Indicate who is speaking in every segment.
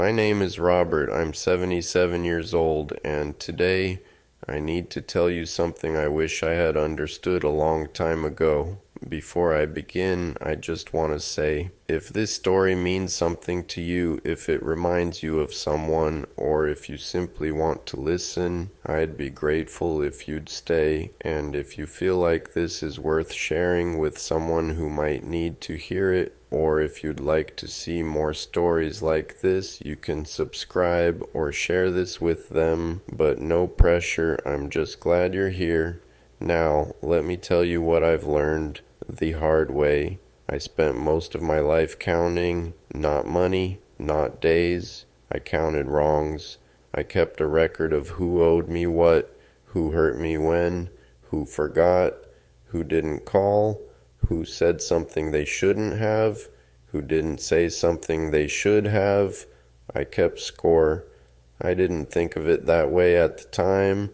Speaker 1: My name is Robert. I'm 77 years old, and today I need to tell you something I wish I had understood a long time ago. Before I begin, I just want to say, if this story means something to you, if it reminds you of someone, or if you simply want to listen, I'd be grateful if you'd stay. And if you feel like this is worth sharing with someone who might need to hear it, or if you'd like to see more stories like this, you can subscribe or share this with them, but no pressure. I'm just glad you're here. Now, let me tell you what I've learned the hard way. I spent most of my life counting, not money, not days. I counted wrongs. I kept a record of who owed me what, who hurt me when, who forgot, who didn't call, who said something they shouldn't have, who didn't say something they should have. I kept score. I didn't think of it that way at the time.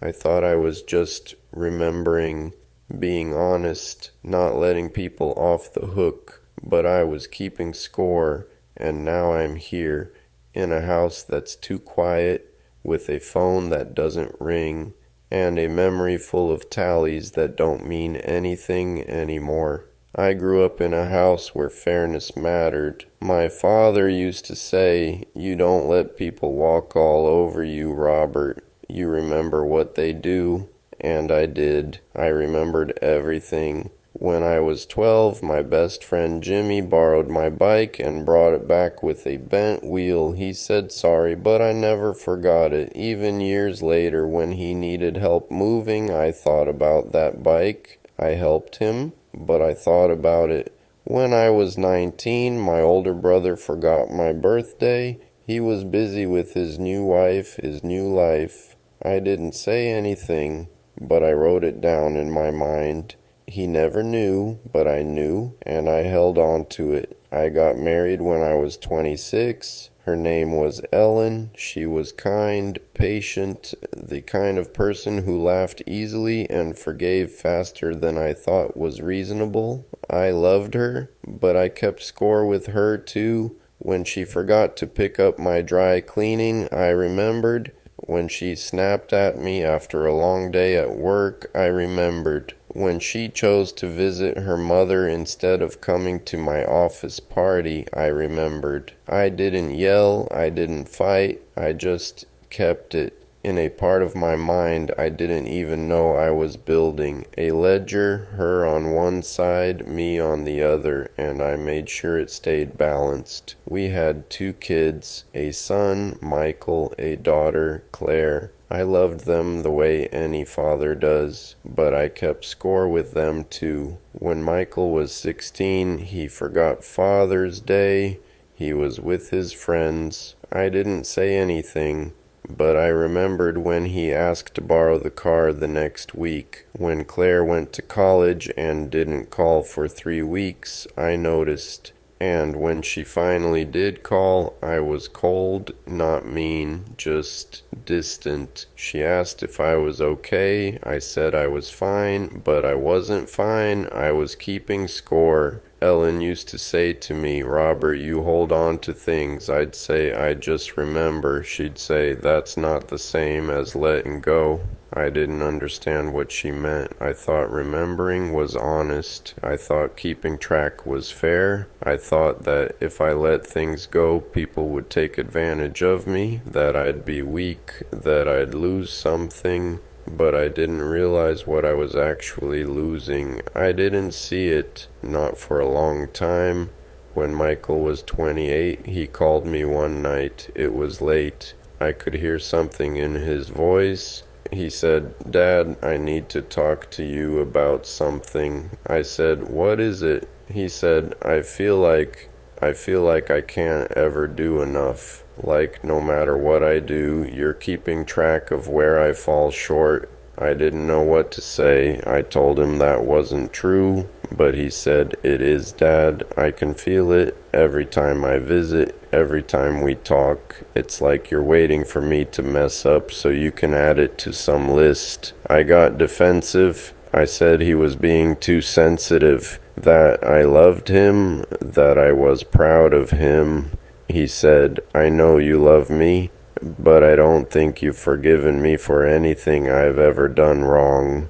Speaker 1: I thought I was just remembering, being honest, not letting people off the hook, but I was keeping score, and now I'm here, in a house that's too quiet, with a phone that doesn't ring, and a memory full of tallies that don't mean anything anymore. I grew up in a house where fairness mattered. My father used to say, "You don't let people walk all over you, Robert. You remember what they do." And I did. I remembered everything. When I was 12, my best friend Jimmy borrowed my bike and brought it back with a bent wheel. He said sorry, but I never forgot it. Even years later, when he needed help moving, I thought about that bike. I helped him, but I thought about it. When I was 19, my older brother forgot my birthday. He was busy with his new wife, his new life. I didn't say anything, but I wrote it down in my mind. He never knew, but I knew, and I held on to it. I got married when I was 26. Her name was Ellen. She was kind, patient, the kind of person who laughed easily and forgave faster than I thought was reasonable. I loved her, but I kept score with her too. When she forgot to pick up my dry cleaning, I remembered. When she snapped at me after a long day at work, I remembered. When she chose to visit her mother instead of coming to my office party, I remembered. I didn't yell, I didn't fight, I just kept it. In a part of my mind I didn't even know I was building. A ledger, her on one side, me on the other, and I made sure it stayed balanced. We had 2 kids, a son, Michael, a daughter, Claire. I loved them the way any father does, but I kept score with them too. When Michael was 16, he forgot Father's Day. He was with his friends. I didn't say anything, but I remembered when he asked to borrow the car the next week. When Claire went to college and didn't call for 3 weeks, I noticed. And when she finally did call, I was cold, not mean, just distant. She asked if I was okay. I said I was fine, but I wasn't fine. I was keeping score. Ellen used to say to me, "Robert, you hold on to things." I'd say, "I just remember." She'd say, "That's not the same as letting go." I didn't understand what she meant. I thought remembering was honest. I thought keeping track was fair. I thought that if I let things go, people would take advantage of me, that I'd be weak, that I'd lose something. But I didn't realize what I was actually losing. I didn't see it, not for a long time. When Michael was 28, he called me one night. It was late. I could hear something in his voice. He said, "Dad, I need to talk to you about something." I said, "What is it?" He said, I feel like I can't ever do enough. Like no matter what I do, you're keeping track of where I fall short." I didn't know what to say. I told him that wasn't true, but he said, "It is, Dad. I can feel it every time I visit, every time we talk. It's like you're waiting for me to mess up so you can add it to some list." I got defensive. I said he was being too sensitive, that I loved him, that I was proud of him, He said, "I know you love me, but I don't think you've forgiven me for anything I've ever done wrong."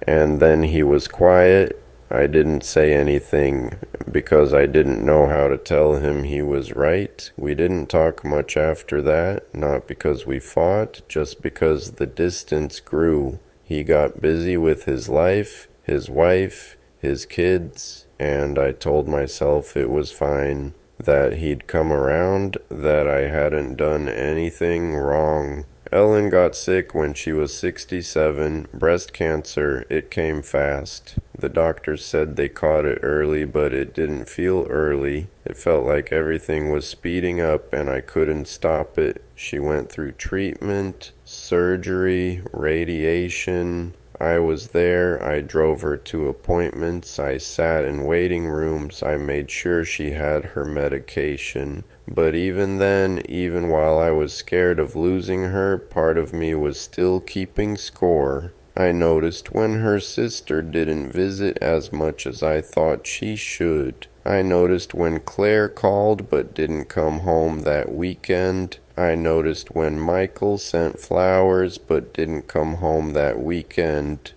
Speaker 1: And then he was quiet. I didn't say anything because I didn't know how to tell him he was right. We didn't talk much after that, not because we fought, just because the distance grew. He got busy with his life, his wife, his kids, and I told myself it was fine, that he'd come around, that I hadn't done anything wrong. Ellen got sick when she was 67, breast cancer. It came fast. The doctors said they caught it early, but it didn't feel early. It felt like everything was speeding up and I couldn't stop it. She went through treatment, surgery, radiation. I was there. I drove her to appointments. I sat in waiting rooms. I made sure she had her medication. But even then, even while I was scared of losing her, part of me was still keeping score. I noticed when her sister didn't visit as much as I thought she should. I noticed when Claire called but didn't come home that weekend. I noticed when Michael sent flowers but didn't come home that weekend.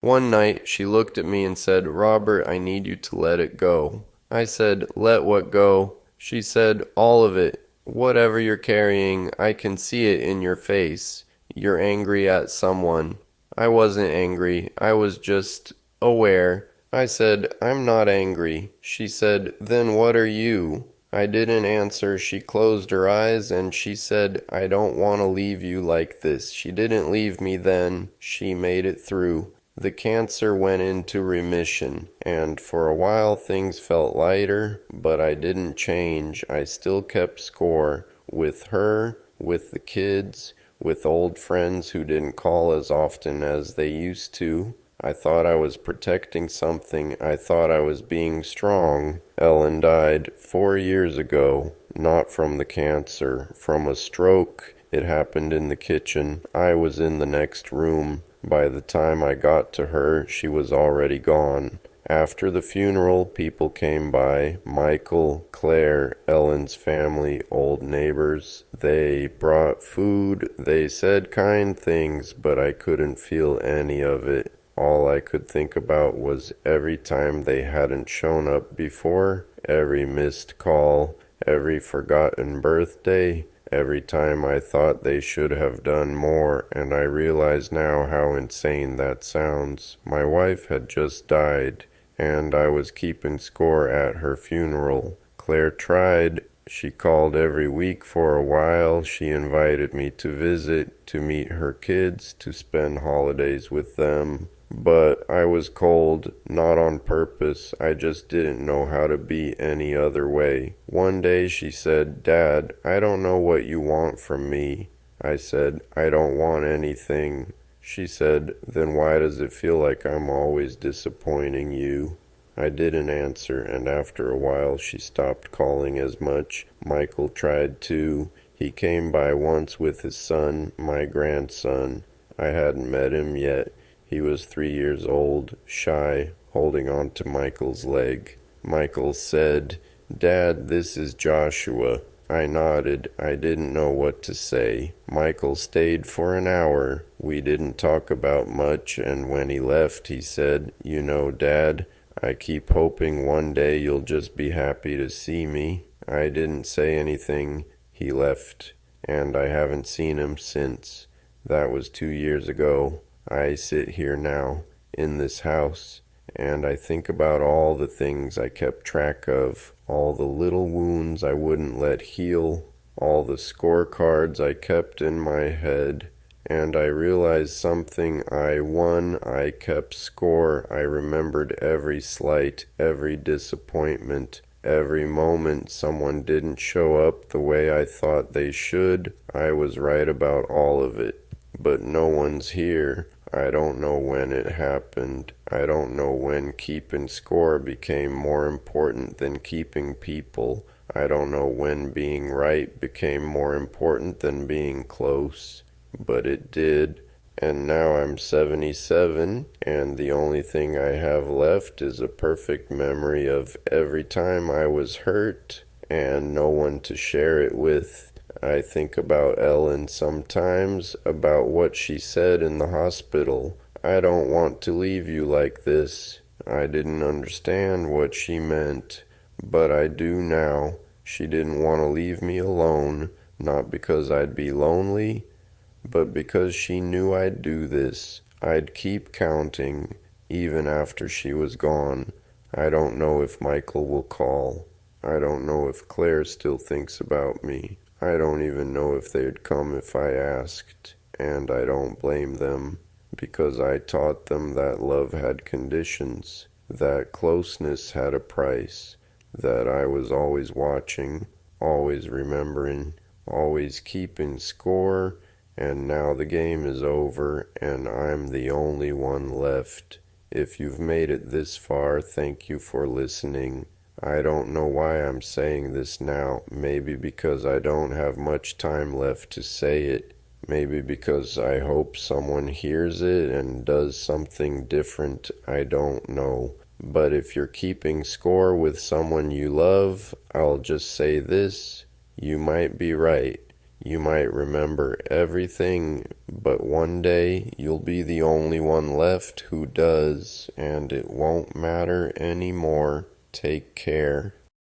Speaker 1: One night she looked at me and said, "Robert, I need you to let it go." I said, "Let what go?" She said, "All of it. Whatever you're carrying, I can see it in your face. You're angry at someone." I wasn't angry. I was just aware. I said, "I'm not angry." She said, "Then what are you?" I didn't answer. She closed her eyes and she said, "I don't want to leave you like this." She didn't leave me then. She made it through. The cancer went into remission, and for a while things felt lighter, but I didn't change. I still kept score with her, with the kids, with old friends who didn't call as often as they used to. I thought I was protecting something. I thought I was being strong. Ellen died 4 years ago, not from the cancer, from a stroke. It happened in the kitchen. I was in the next room. By the time I got to her, she was already gone. After the funeral, people came by. Michael, Claire, Ellen's family, old neighbors. They brought food. They said kind things, but I couldn't feel any of it. All I could think about was every time they hadn't shown up before, every missed call, every forgotten birthday, every time I thought they should have done more, and I realize now how insane that sounds. My wife had just died, and I was keeping score at her funeral. Claire tried. She called every week for a while. She invited me to visit, to meet her kids, to spend holidays with them. But I was cold, not on purpose. I just didn't know how to be any other way. One day she said, "Dad, I don't know what you want from me." I said, "I don't want anything." She said, "Then why does it feel like I'm always disappointing you?" I didn't answer, and after a while she stopped calling as much. Michael tried too. He came by once with his son, my grandson. I hadn't met him yet. He was 3 years old, shy, holding on to Michael's leg. Michael said, "Dad, this is Joshua." I nodded. I didn't know what to say. Michael stayed for an hour. We didn't talk about much, and when he left, he said, "You know, Dad, I keep hoping one day you'll just be happy to see me." I didn't say anything. He left, and I haven't seen him since. That was 2 years ago. I sit here now, in this house, and I think about all the things I kept track of, all the little wounds I wouldn't let heal, all the scorecards I kept in my head, and I realized something. I won. I kept score. I remembered every slight, every disappointment, every moment someone didn't show up the way I thought they should. I was right about all of it. But no one's here. I don't know when it happened. I don't know when keeping score became more important than keeping people. I don't know when being right became more important than being close. But it did. And now I'm 77, and the only thing I have left is a perfect memory of every time I was hurt, and no one to share it with. I think about Ellen sometimes, about what she said in the hospital. I don't want to leave you like this. I didn't understand what she meant, but I do now. She didn't want to leave me alone, not because I'd be lonely, but because she knew I'd do this. I'd keep counting, even after she was gone. I don't know if Michael will call. I don't know if Claire still thinks about me. I don't even know if they'd come if I asked, and I don't blame them, because I taught them that love had conditions, that closeness had a price, that I was always watching, always remembering, always keeping score, and now the game is over, and I'm the only one left. If you've made it this far, thank you for listening. I don't know why I'm saying this now. Maybe because I don't have much time left to say it. Maybe because I hope someone hears it and does something different. I don't know. But if you're keeping score with someone you love, I'll just say this. You might be right. You might remember everything, but one day you'll be the only one left who does, and it won't matter anymore. Take care.